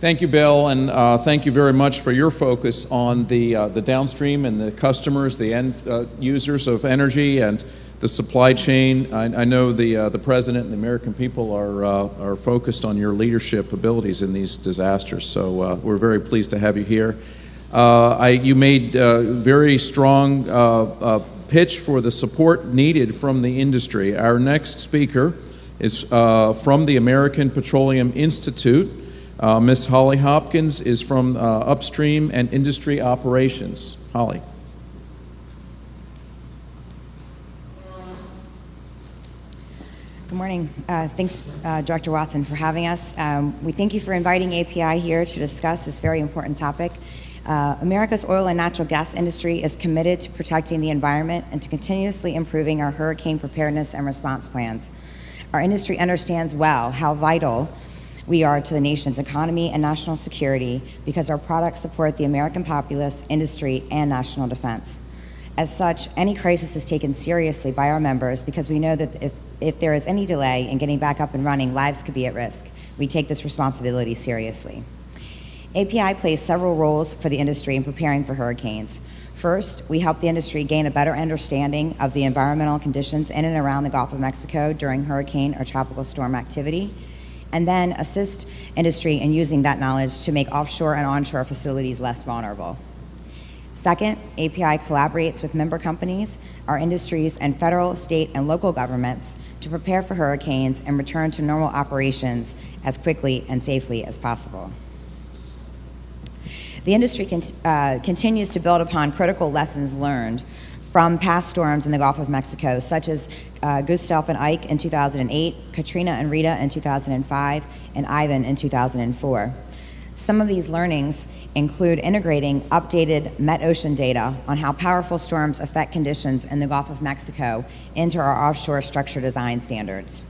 Thank you, Bill, and thank you very much for your focus on the downstream and the customers, the end users of energy and the supply chain. I know the President and the American people are focused on your leadership abilities in these disasters, so we're very pleased to have you here. You made very strong pitch for the support needed from the industry. Our next speaker is from the American Petroleum Institute. Ms. Holly Hopkins is from Upstream and Industry Operations. Holly. Good morning. Thanks, Director Watson, for having us. We thank you for inviting API here to discuss this very important topic. America's oil and natural gas industry is committed to protecting the environment and to continuously improving our hurricane preparedness and response plans. Our industry understands well how vital we are to the nation's economy and national security because our products support the American populace, industry, and national defense. As such, any crisis is taken seriously by our members because we know that if there is any delay in getting back up and running, lives could be at risk. We take this responsibility seriously. API plays several roles for the industry in preparing for hurricanes. First, we help the industry gain a better understanding of the environmental conditions in and around the Gulf of Mexico during hurricane or tropical storm activity, and then assist industry in using that knowledge to make offshore and onshore facilities less vulnerable. Second, API collaborates with member companies, our industries, and federal, state, and local governments to prepare for hurricanes and return to normal operations as quickly and safely as possible. The industry continues to build upon critical lessons learned from past storms in the Gulf of Mexico, such as Gustav and Ike in 2008, Katrina and Rita in 2005, and Ivan in 2004. Some of these learnings include integrating updated Met-Ocean data on how powerful storms affect conditions in the Gulf of Mexico into our offshore structure design standards.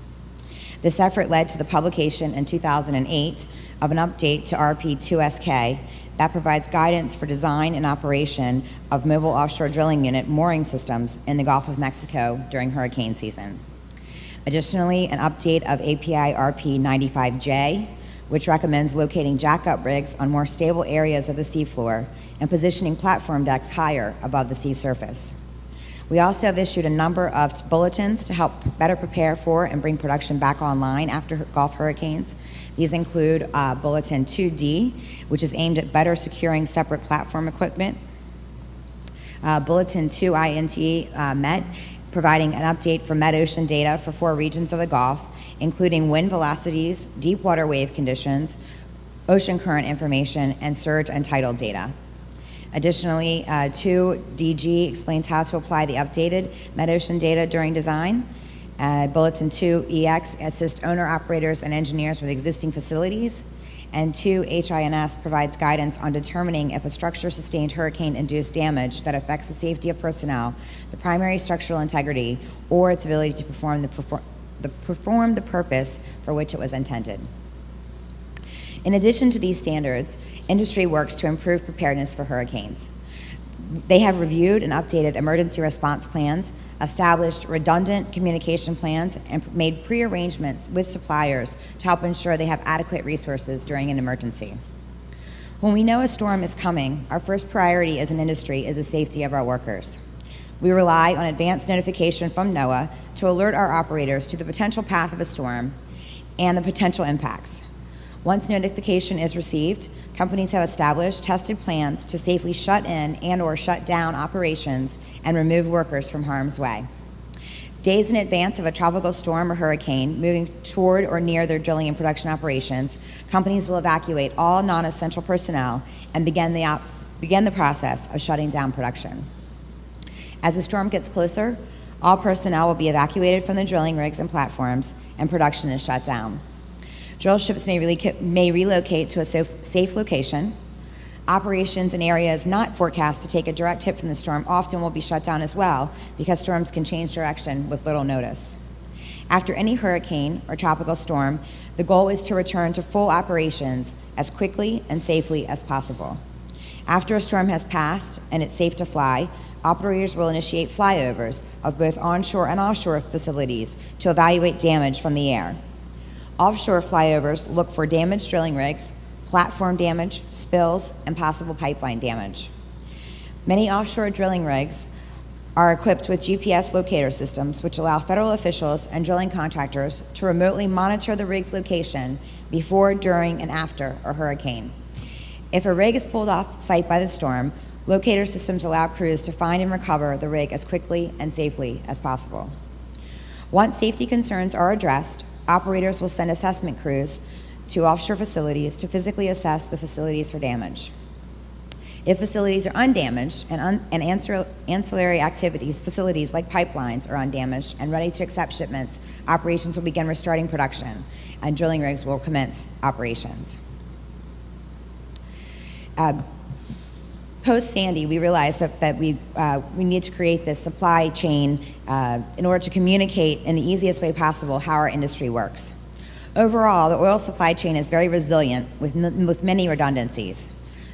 This effort led to the publication in 2008 of an update to RP2SK that provides guidance for design and operation of mobile offshore drilling unit mooring systems in the Gulf of Mexico during hurricane season. Additionally, an update of API RP95J, which recommends locating jackup rigs on more stable areas of the seafloor and positioning platform decks higher above the sea surface. We also have issued a number of bulletins to help better prepare for and bring production back online after Gulf hurricanes. These include Bulletin 2D, which is aimed at better securing separate platform equipment. Bulletin 2INT MET, providing an update for Met-Ocean data for 4 regions of the Gulf, including wind velocities, deep water wave conditions, ocean current information, and surge and tidal data. Additionally, 2DG explains how to apply the updated Met-Ocean data during design. Bulletin 2EX assists owner-operators and engineers with existing facilities. And 2HINS provides guidance on determining if a structure sustained hurricane-induced damage that affects the safety of personnel, the primary structural integrity, or its ability to perform the purpose for which it was intended. In addition to these standards, industry works to improve preparedness for hurricanes. They have reviewed and updated emergency response plans, established redundant communication plans, and made pre-arrangements with suppliers to help ensure they have adequate resources during an emergency. When we know a storm is coming, our first priority as an industry is the safety of our workers. We rely on advanced notification from NOAA to alert our operators to the potential path of a storm and the potential impacts. Once notification is received, companies have established tested plans to safely shut in and/or shut down operations and remove workers from harm's way. Days in advance of a tropical storm or hurricane moving toward or near their drilling and production operations, companies will evacuate all non-essential personnel and begin the process of shutting down production. As the storm gets closer, all personnel will be evacuated from the drilling rigs and platforms, and production is shut down. Drill ships may relocate to a safe location. Operations in areas not forecast to take a direct hit from the storm often will be shut down as well because storms can change direction with little notice. After any hurricane or tropical storm, the goal is to return to full operations as quickly and safely as possible. After a storm has passed and it's safe to fly, operators will initiate flyovers of both onshore and offshore facilities to evaluate damage from the air. Offshore flyovers look for damaged drilling rigs, platform damage, spills, and possible pipeline damage. Many offshore drilling rigs are equipped with GPS locator systems, which allow federal officials and drilling contractors to remotely monitor the rig's location before, during, and after a hurricane. If a rig is pulled off site by the storm, locator systems allow crews to find and recover the rig as quickly and safely as possible. Once safety concerns are addressed, operators will send assessment crews to offshore facilities to physically assess the facilities for damage. If facilities are undamaged and ancillary activities, facilities like pipelines are undamaged and ready to accept shipments, operations will begin restarting production and drilling rigs will commence operations. Post-Sandy, we realized that we need to create this supply chain in order to communicate in the easiest way possible how our industry works. Overall, the oil supply chain is very resilient with many redundancies.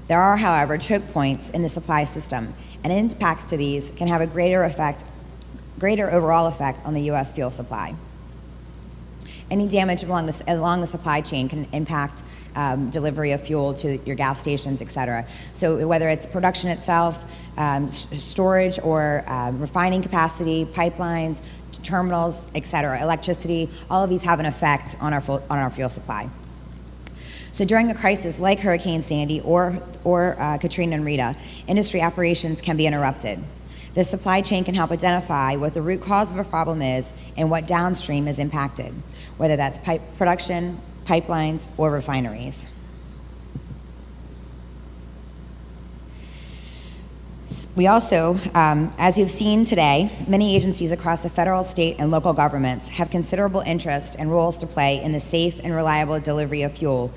There are, however, choke points in the supply system, and impacts to these can have a greater overall effect on the U.S. fuel supply. Any damage along the supply chain can impact delivery of fuel to your gas stations, et cetera. So whether it's production itself, storage or refining capacity, pipelines, terminals, et cetera, electricity, all of these have an effect on our fuel supply. So during a crisis like Hurricane Sandy or Katrina and Rita, industry operations can be interrupted. The supply chain can help identify what the root cause of a problem is and what downstream is impacted, whether that's production, pipelines, or refineries. We also, as you've seen today, many agencies across the federal, state, and local governments have considerable interest and roles to play in the safe and reliable delivery of fuel.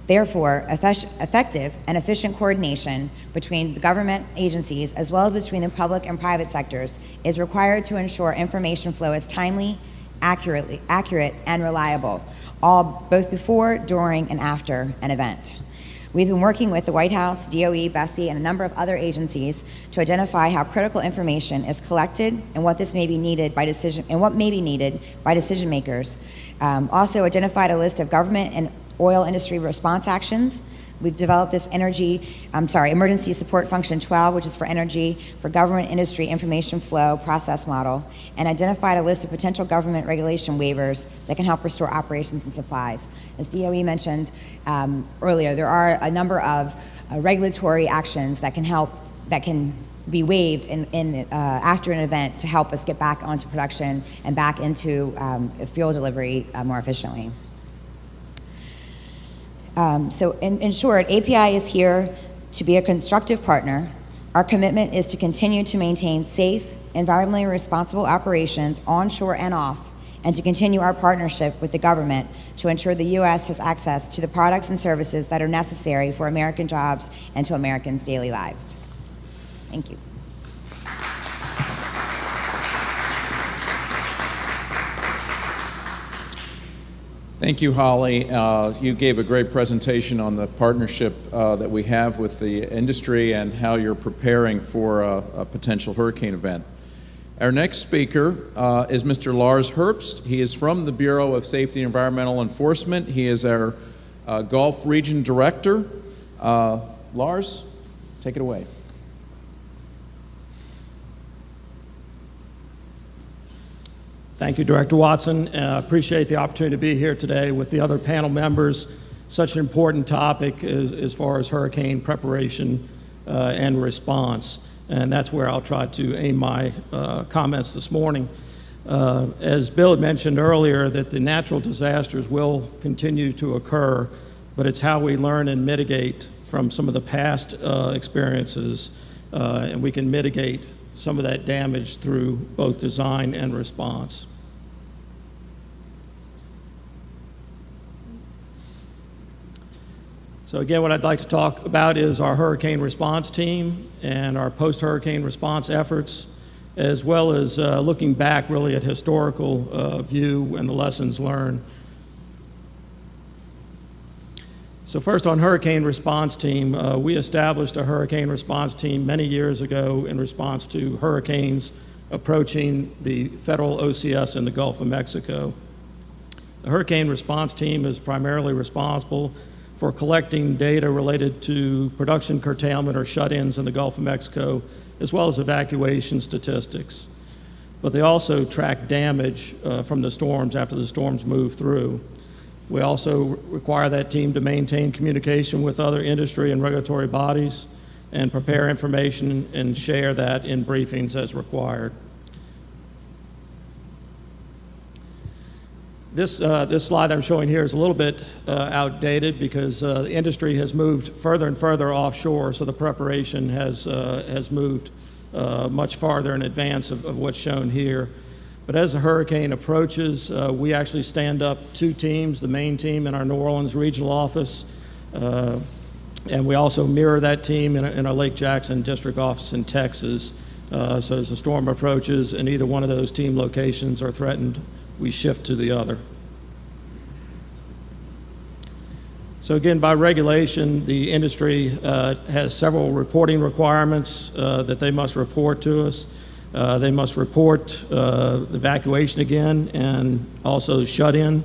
Therefore, effective and efficient coordination between the government agencies as well as between the public and private sectors is required to ensure information flow is timely, accurate, and reliable, all both before, during, and after an event. We've been working with the White House, DOE, BSEE, and a number of other agencies to identify how critical information is collected and what may be needed by decision makers. Also identified a list of government and oil industry response actions. We've developed this Emergency Support Function 12, which is for energy, for government industry information flow process model, and identified a list of potential government regulation waivers that can help restore operations and supplies. As DOE mentioned earlier, there are a number of regulatory actions that can be waived after an event to help us get back onto production and back into fuel delivery more efficiently. So in short, API is here to be a constructive partner. Our commitment is to continue to maintain safe, environmentally responsible operations onshore and off, and to continue our partnership with the government to ensure the U.S. has access to the products and services that are necessary for American jobs and to Americans' daily lives. Thank you. Thank you, Holly. You gave a great presentation on the partnership that we have with the industry and how you're preparing for a potential hurricane event. Our next speaker is Mr. Lars Herbst. He is from the Bureau of Safety and Environmental Enforcement. He is our Gulf Region Director. Lars, take it away. Thank you, Director Watson. Appreciate the opportunity to be here today with the other panel members. Such an important topic as far as hurricane preparation and response. And that's where I'll try to aim my comments this morning. As Bill had mentioned earlier, that the natural disasters will continue to occur, but it's how we learn and mitigate from some of the past experiences, and we can mitigate some of that damage through both design and response. So again, what I'd like to talk about is our hurricane response team and our post-hurricane response efforts, as well as looking back really at historical view and the lessons learned. So first on hurricane response team, we established a hurricane response team many years ago in response to hurricanes approaching the federal OCS in the Gulf of Mexico. The hurricane response team is primarily responsible for collecting data related to production curtailment or shut-ins in the Gulf of Mexico, as well as evacuation statistics. But they also track damage from the storms after the storms move through. We also require that team to maintain communication with other industry and regulatory bodies and prepare information and share that in briefings as required. This slide that I'm showing here is a little bit outdated because the industry has moved further and further offshore, so the preparation has moved much farther in advance of what's shown here. But as the hurricane approaches, we actually stand up two teams, the main team in our New Orleans regional office, and we also mirror that team in our Lake Jackson district office in Texas. So as the storm approaches and either one of those team locations are threatened, we shift to the other. So again, by regulation, the industry has several reporting requirements that they must report to us. They must report evacuation again and also shut-in,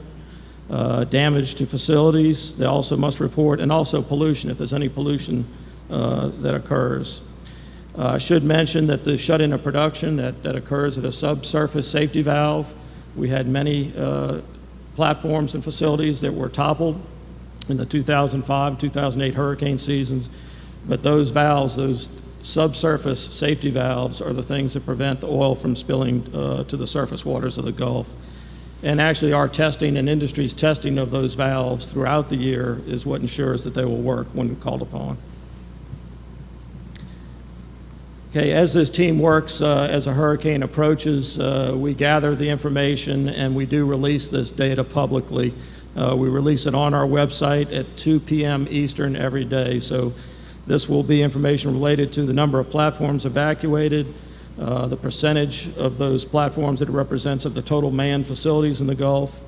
damage to facilities. They also must report, and also pollution, if there's any pollution that occurs. I should mention that the shut-in of production that occurs at a subsurface safety valve. We had many platforms and facilities that were toppled in the 2005, 2008 hurricane seasons, but those valves, those subsurface safety valves, are the things that prevent the oil from spilling to the surface waters of the Gulf. And actually our testing and industry's testing of those valves throughout the year is what ensures that they will work when called upon. Okay, as this team works, as a hurricane approaches, we gather the information and we do release this data publicly. We release it on our website at 2 p.m. Eastern every day. So this will be information related to the number of platforms evacuated, the percentage of those platforms that it represents of the total manned facilities in the Gulf.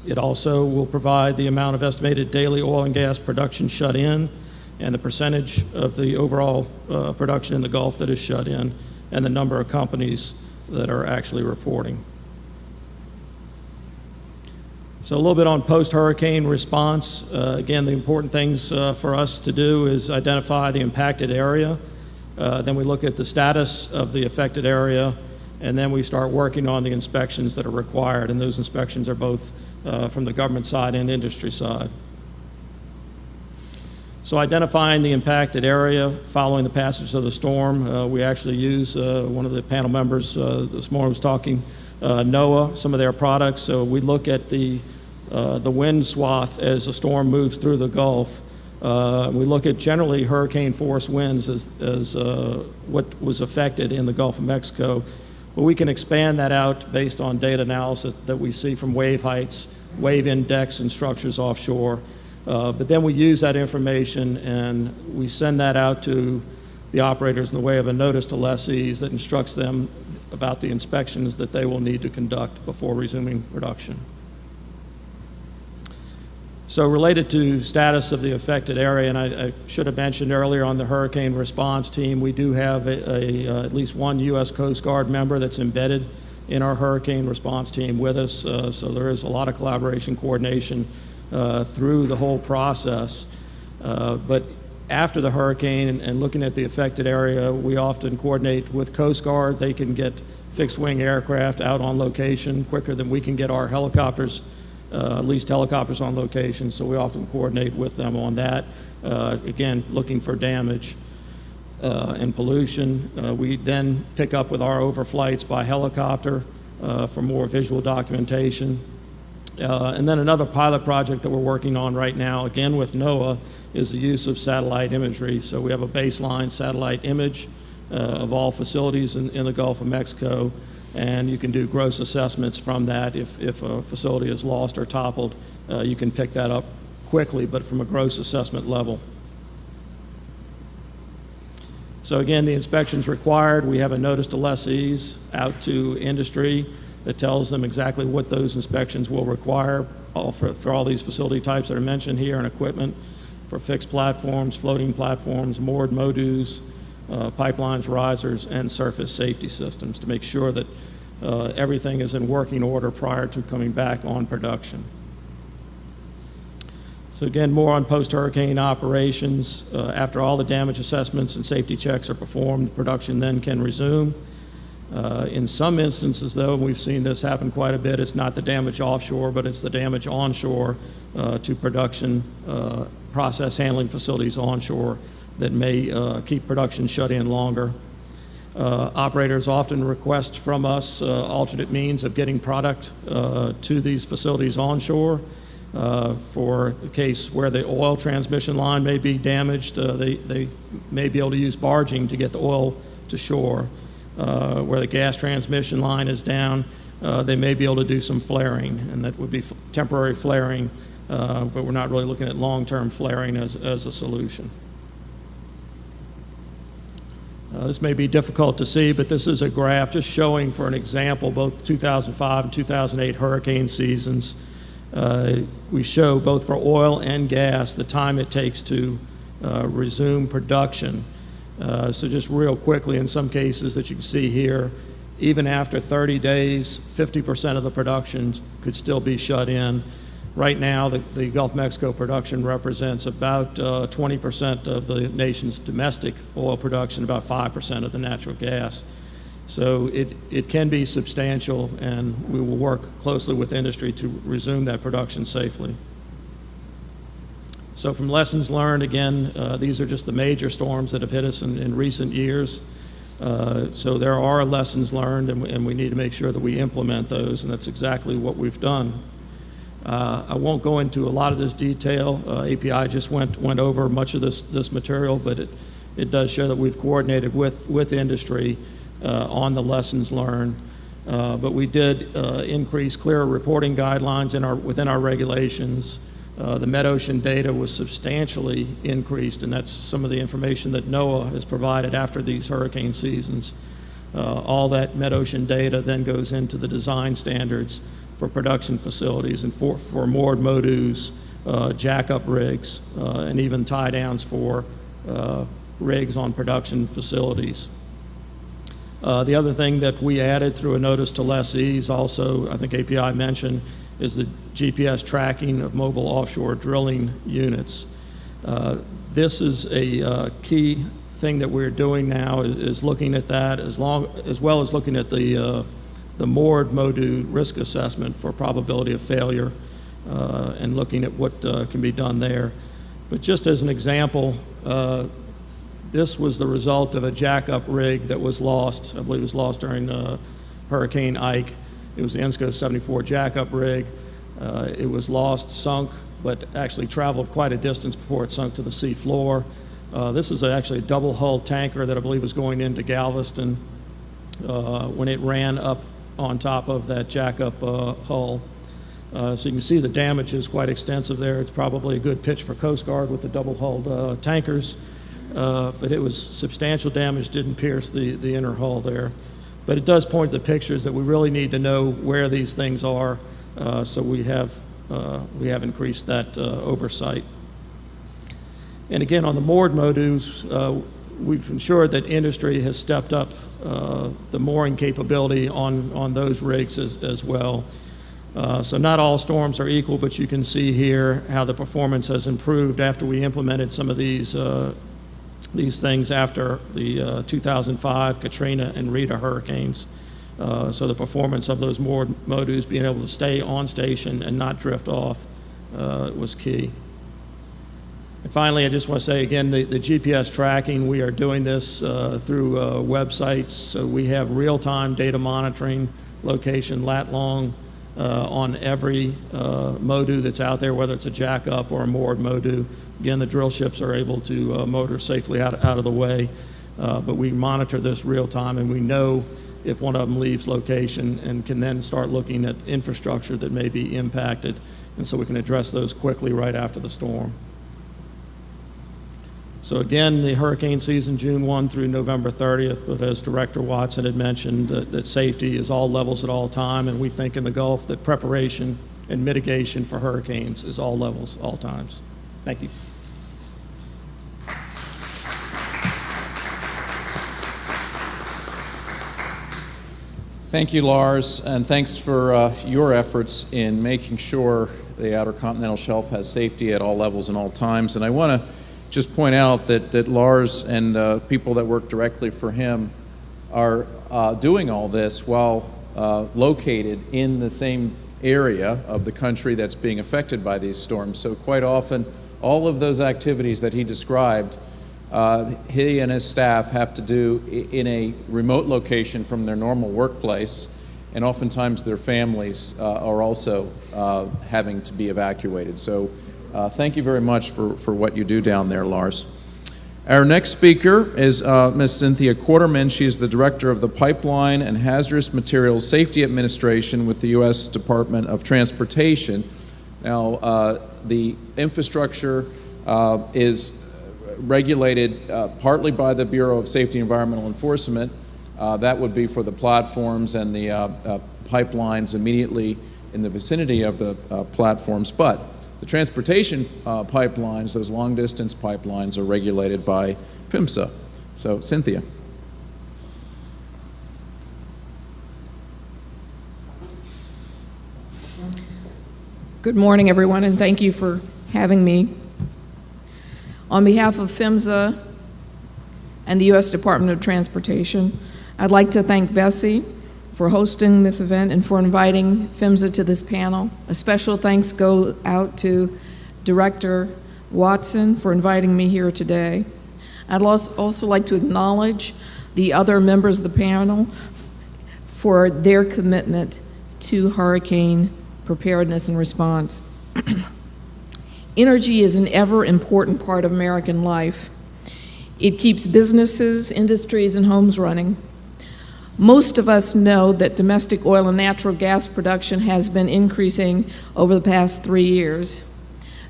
It also will provide the amount of estimated daily oil and gas production shut in, and the percentage of the overall production in the Gulf that is shut in, and the number of companies that are actually reporting. So a little bit on post-hurricane response. Again, the important things for us to do is identify the impacted area. Then we look at the status of the affected area, and then we start working on the inspections that are required, and those inspections are both from the government side and industry side. So identifying the impacted area following the passage of the storm, we actually use, one of the panel members this morning was talking, NOAA, some of their products. So we look at the wind swath as the storm moves through the Gulf. We look at generally hurricane force winds as what was affected in the Gulf of Mexico. But we can expand that out based on data analysis that we see from wave heights, wave index, and structures offshore. But then we use that information and we send that out to the operators in the way of a notice to lessees that instructs them about the inspections that they will need to conduct before resuming production. So related to status of the affected area, and I should have mentioned earlier on the hurricane response team, we do have at least one U.S. Coast Guard member that's embedded in our hurricane response team with us. So there is a lot of collaboration, coordination through the whole process. But after the hurricane and looking at the affected area, we often coordinate with Coast Guard. They can get fixed wing aircraft out on location quicker than we can get our helicopters, leased helicopters on location. So we often coordinate with them on that. Again, looking for damage and pollution. We then pick up with our overflights by helicopter for more visual documentation. And then another pilot project that we're working on right now, again with NOAA, is the use of satellite imagery. So we have a baseline satellite image of all facilities in the Gulf of Mexico, and you can do gross assessments from that. If a facility is lost or toppled, you can pick that up quickly, but from a gross assessment level. So again, the inspections required. We have a notice to lessees out to industry that tells them exactly what those inspections will require for all these facility types that are mentioned here, and equipment for fixed platforms, floating platforms, moored MODUs, pipelines, risers, and surface safety systems to make sure that everything is in working order prior to coming back on production. So again, more on post-hurricane operations. After all the damage assessments and safety checks are performed, production then can resume. In some instances, though, and we've seen this happen quite a bit, it's not the damage offshore, but it's the damage onshore to production process handling facilities onshore that may keep production shut in longer. Operators often request from us alternate means of getting product to these facilities onshore. For the case where the oil transmission line may be damaged, they may be able to use barging to get the oil to shore. Where the gas transmission line is down, they may be able to do some flaring, and that would be temporary flaring, but we're not really looking at long-term flaring as a solution. This may be difficult to see, but this is a graph just showing, for an example, both 2005 and 2008 hurricane seasons. We show both for oil and gas the time it takes to resume production. So just real quickly, in some cases that you can see here, even after 30 days, 50% of the production could still be shut in. Right now, the Gulf of Mexico production represents about 20% of the nation's domestic oil production, about 5% of the natural gas. So it can be substantial, and we will work closely with industry to resume that production safely. So from lessons learned, again, these are just the major storms that have hit us in recent years. So there are lessons learned, and we need to make sure that we implement those, and that's exactly what we've done. I won't go into a lot of this detail. API just went over much of this material, but it does show that we've coordinated with industry on the lessons learned. But we did increase clearer reporting guidelines within our regulations. The metocean data was substantially increased, and that's some of the information that NOAA has provided after these hurricane seasons. All that metocean data then goes into the design standards for production facilities and for moored MODUs, jackup rigs, and even tie downs for rigs on production facilities. The other thing that we added through a notice to lessees, also I think API mentioned, is the GPS tracking of mobile offshore drilling units. This is a key thing that we're doing now is looking at that as well as looking at the moored MODU risk assessment for probability of failure and looking at what can be done there. But just as an example, this was the result of a jackup rig that was lost. I believe it was lost during Hurricane Ike. It was the ENSCO 74 jackup rig. It was lost, sunk, but actually traveled quite a distance before it sunk to the sea floor. This is actually a double-hulled tanker that I believe was going into Galveston when it ran up on top of that jackup hull. So you can see the damage is quite extensive there. It's probably a good pitch for Coast Guard with the double-hulled tankers. But it was substantial damage, didn't pierce the inner hull there. But it does point to the pictures that we really need to know where these things are, so we have increased that oversight. And again, on the moored MODUs, we've ensured that industry has stepped up the mooring capability on those rigs as well. So not all storms are equal, but you can see here how the performance has improved after we implemented some of these things after the 2005 Katrina and Rita hurricanes. So the performance of those moored MODUs, being able to stay on station and not drift off, was key. And finally, I just want to say again, the GPS tracking, we are doing this through websites. So we have real-time data monitoring, location, lat long, on every MODU that's out there, whether it's a jackup or a moored MODU. Again, the drill ships are able to motor safely out of the way, but we monitor this real time, and we know if one of them leaves location and can then start looking at infrastructure that may be impacted, and so we can address those quickly right after the storm. So again, the hurricane season, June 1 through November 30th, but as Director Watson had mentioned, that safety is all levels at all time, and we think in the Gulf that preparation and mitigation for hurricanes is all levels, all times. Thank you. Thank you, Lars, and thanks for your efforts in making sure the Outer Continental Shelf has safety at all levels and all times. And I want to just point out that Lars and people that work directly for him are doing all this while located in the same area of the country that's being affected by these storms. So quite often, all of those activities that he described, he and his staff have to do in a remote location from their normal workplace, and oftentimes their families are also having to be evacuated. So thank you very much for what you do down there, Lars. Our next speaker is Ms. Cynthia Quarterman. She is the Director of the Pipeline and Hazardous Materials Safety Administration with the U.S. Department of Transportation. Now, the infrastructure is regulated partly by the Bureau of Safety and Environmental Enforcement. That would be for the platforms and the pipelines immediately in the vicinity of the platforms. But the transportation pipelines, those long-distance pipelines, are regulated by PHMSA. So, Cynthia. Good morning, everyone, and thank you for having me. On behalf of PHMSA and the U.S. Department of Transportation, I'd like to thank BSEE for hosting this event and for inviting PHMSA to this panel. A special thanks go out to Director Watson for inviting me here today. I'd also like to acknowledge the other members of the panel for their commitment to hurricane preparedness and response. Energy is an ever important part of American life. It keeps businesses, industries, and homes running. Most of us know that domestic oil and natural gas production has been increasing over the past 3 years.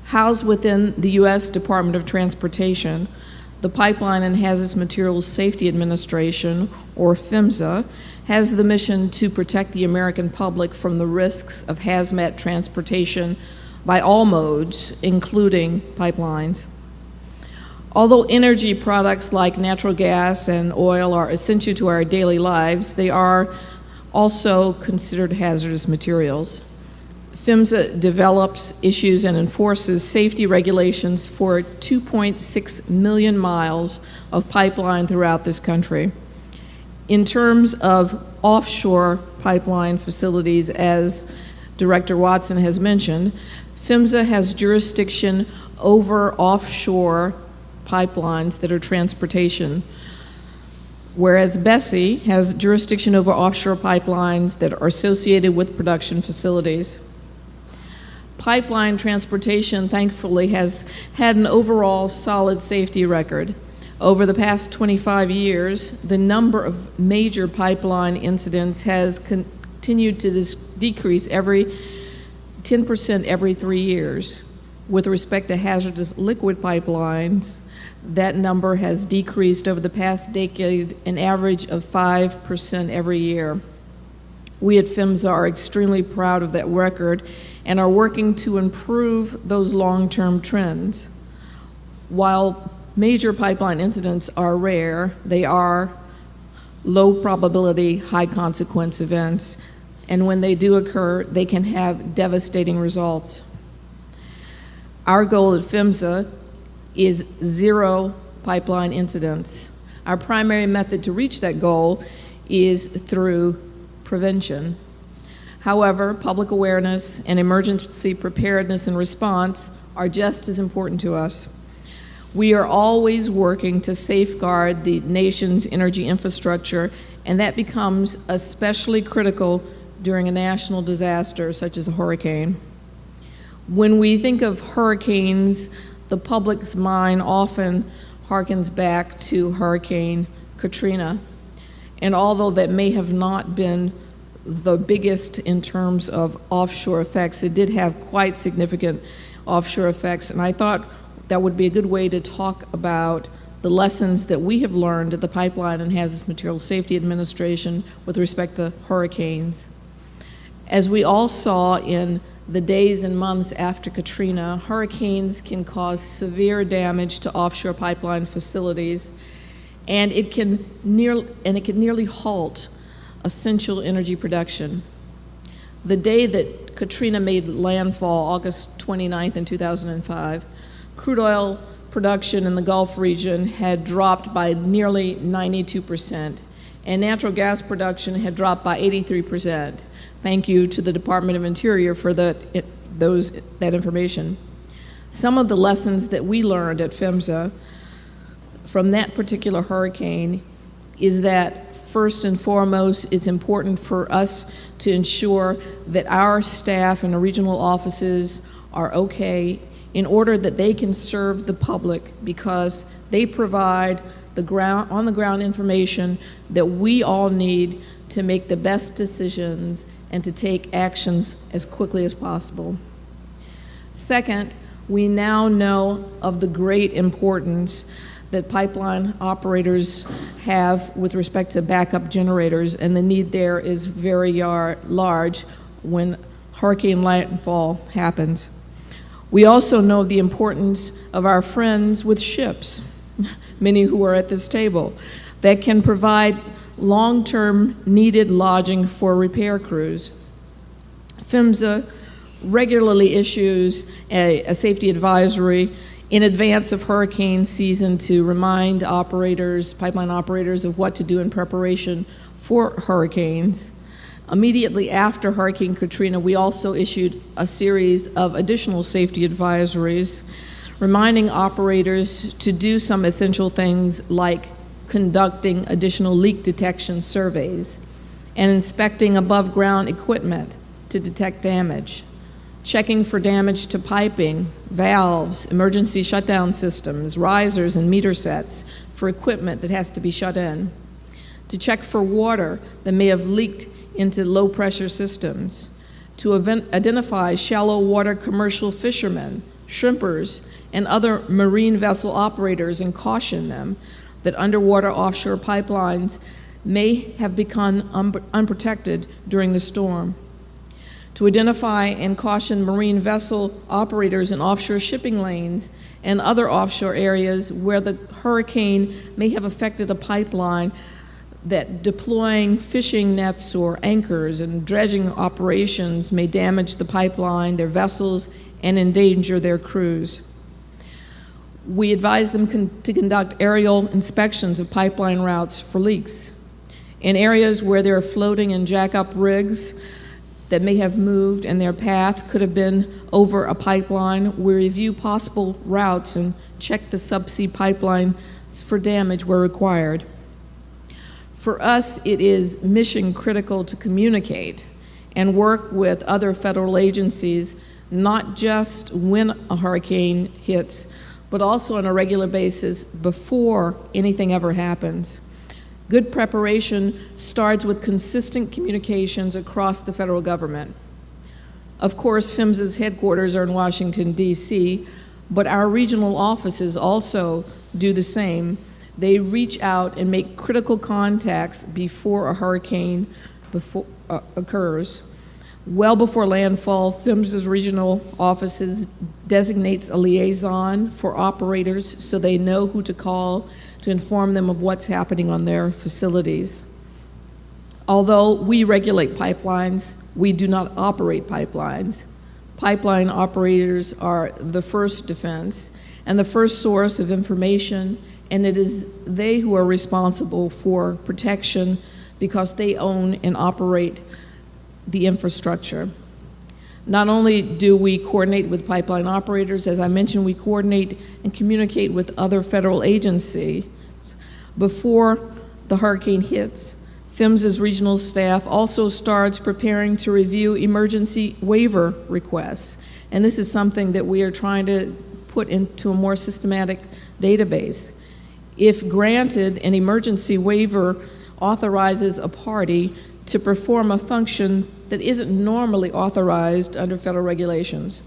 Housed within the U.S. Department of Transportation, the Pipeline and Hazardous Materials Safety Administration, or PHMSA, has the mission to protect the American public from the risks of hazmat transportation by all modes, including pipelines. Although energy products like natural gas and oil are essential to our daily lives, they are also considered hazardous materials. PHMSA develops, issues, and enforces safety regulations for 2.6 million miles of pipeline throughout this country. In terms of offshore pipeline facilities, as Director Watson has mentioned, PHMSA has jurisdiction over offshore pipelines that are transportation, whereas BSEE has jurisdiction over offshore pipelines that are associated with production facilities. Pipeline transportation, thankfully, has had an overall solid safety record. Over the past 25 years, the number of major pipeline incidents has continued to decrease 10% every 3 years. With respect to hazardous liquid pipelines, that number has decreased over the past decade, an average of 5% every year. We at PHMSA are extremely proud of that record and are working to improve those long-term trends. While major pipeline incidents are rare, they are low probability, high consequence events, and when they do occur, they can have devastating results. Our goal at PHMSA is 0 pipeline incidents. Our primary method to reach that goal is through prevention. However, public awareness and emergency preparedness and response are just as important to us. We are always working to safeguard the nation's energy infrastructure, and that becomes especially critical during a national disaster such as a hurricane. When we think of hurricanes, the public's mind often harkens back to Hurricane Katrina. And although that may have not been the biggest in terms of offshore effects, it did have quite significant offshore effects. And I thought that would be a good way to talk about the lessons that we have learned at the Pipeline and Hazardous Materials Safety Administration with respect to hurricanes. As we all saw in the days and months after Katrina, hurricanes can cause severe damage to offshore pipeline facilities, and it can nearly halt essential energy production. The day that Katrina made landfall August 29th in 2005, crude oil production in the Gulf region had dropped by nearly 92%, and natural gas production had dropped by 83%. Thank you to the Department of Interior for that information. Some of the lessons that we learned at PHMSA from that particular hurricane is that first and foremost, it's important for us to ensure that our staff in the regional offices are okay in order that they can serve the public, because they provide the on-the-ground information that we all need to make the best decisions and to take actions as quickly as possible. Second, we now know of the great importance that pipeline operators have with respect to backup generators, and the need there is very large when hurricane landfall happens. We also know the importance of our friends with ships, many who are at this table, that can provide long-term needed lodging for repair crews. PHMSA regularly issues a safety advisory in advance of hurricane season to remind operators, pipeline operators, of what to do in preparation for hurricanes. Immediately after Hurricane Katrina, we also issued a series of additional safety advisories, reminding operators to do some essential things like conducting additional leak detection surveys and inspecting above-ground equipment to detect damage, checking for damage to piping, valves, emergency shutdown systems, risers, and meter sets for equipment that has to be shut in, to check for water that may have leaked into low-pressure systems, to identify shallow water commercial fishermen, shrimpers, and other marine vessel operators and caution them that underwater offshore pipelines may have become unprotected during the storm, to identify and caution marine vessel operators in offshore shipping lanes and other offshore areas where the hurricane may have affected a pipeline, that deploying fishing nets or anchors and dredging operations may damage the pipeline, their vessels, and endanger their crews. We advise them to conduct aerial inspections of pipeline routes for leaks. In areas where there are floating and jack-up rigs that may have moved and their path could have been over a pipeline, we review possible routes and check the subsea pipeline for damage where required. For us, it is mission critical to communicate and work with other federal agencies, not just when a hurricane hits, but also on a regular basis before anything ever happens. Good preparation starts with consistent communications across the federal government. Of course, PHMSA's headquarters are in Washington, D.C., but our regional offices also do the same. They reach out and make critical contacts before a hurricane occurs. Well before landfall, PHMSA's regional offices designates a liaison for operators so they know who to call to inform them of what's happening on their facilities. Although we regulate pipelines, we do not operate pipelines. Pipeline operators are the first defense and the first source of information, and it is they who are responsible for protection because they own and operate the infrastructure. Not only do we coordinate with pipeline operators, as I mentioned, we coordinate and communicate with other federal agencies. Before the hurricane hits, PHMSA's regional staff also starts preparing to review emergency waiver requests. And this is something that we are trying to put into a more systematic database. If granted, an emergency waiver authorizes a party to perform a function that isn't normally authorized under federal regulations.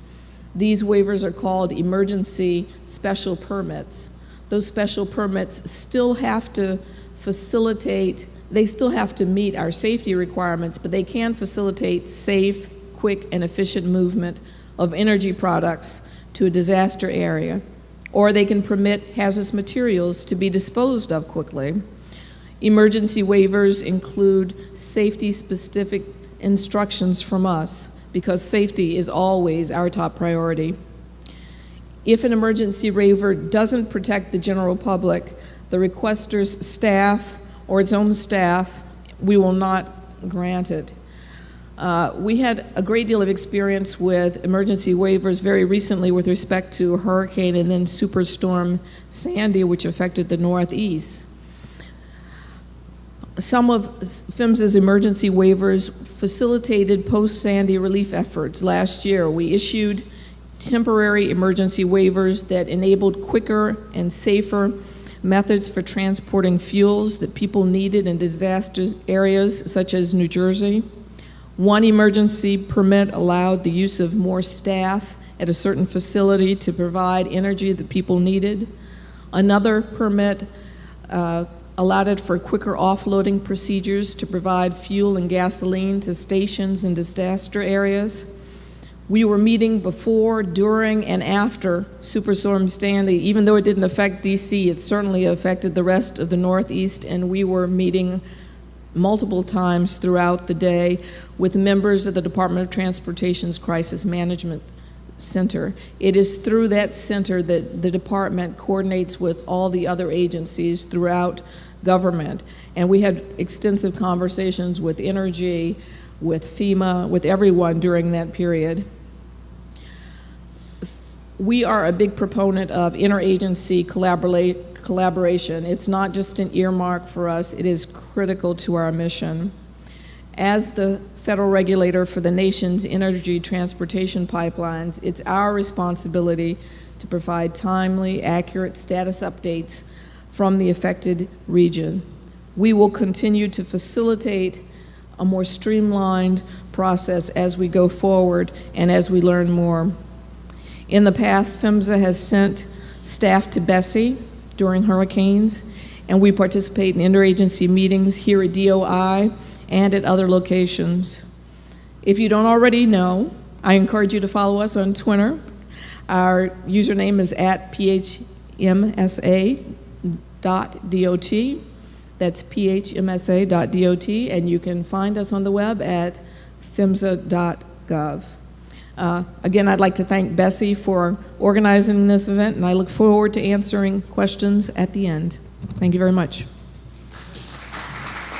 These waivers are called emergency special permits. Those special permits still have to facilitate, they still have to meet our safety requirements, but they can facilitate safe, quick, and efficient movement of energy products to a disaster area, or they can permit hazardous materials to be disposed of quickly. Emergency waivers include safety-specific instructions from us. because safety is always our top priority. If an emergency waiver doesn't protect the general public, the requester's staff or its own staff, we will not grant it. We had a great deal of experience with emergency waivers very recently with respect to Hurricane and then Superstorm Sandy, which affected the Northeast. Some of PHMSA's emergency waivers facilitated post-Sandy relief efforts. Last year, we issued temporary emergency waivers that enabled quicker and safer methods for transporting fuels that people needed in disaster areas such as New Jersey. One emergency permit allowed the use of more staff at a certain facility to provide energy that people needed. Another permit allowed it for quicker offloading procedures to provide fuel and gasoline to stations in disaster areas. We were meeting before, during, and after Superstorm Sandy. Even though it didn't affect DC, it certainly affected the rest of the Northeast, and we were meeting multiple times throughout the day with members of the Department of Transportation's Crisis Management Center. It is through that center that the department coordinates with all the other agencies throughout government. And we had extensive conversations with Energy, with FEMA, with everyone during that period. We are a big proponent of interagency collaboration. It's not just an earmark for us, it is critical to our mission. As the federal regulator for the nation's energy transportation pipelines, it's our responsibility to provide timely, accurate status updates from the affected region. We will continue to facilitate a more streamlined process as we go forward and as we learn more. In the past, PHMSA has sent staff to BSEE during hurricanes, and we participate in interagency meetings here at DOI and at other locations. If you don't already know, I encourage you to follow us on Twitter. Our username is @phmsa.dot. That's phmsa.dot, and you can find us on the web at phmsa.gov. Again, I'd like to thank BSEE for organizing this event, and I look forward to answering questions at the end. Thank you very much.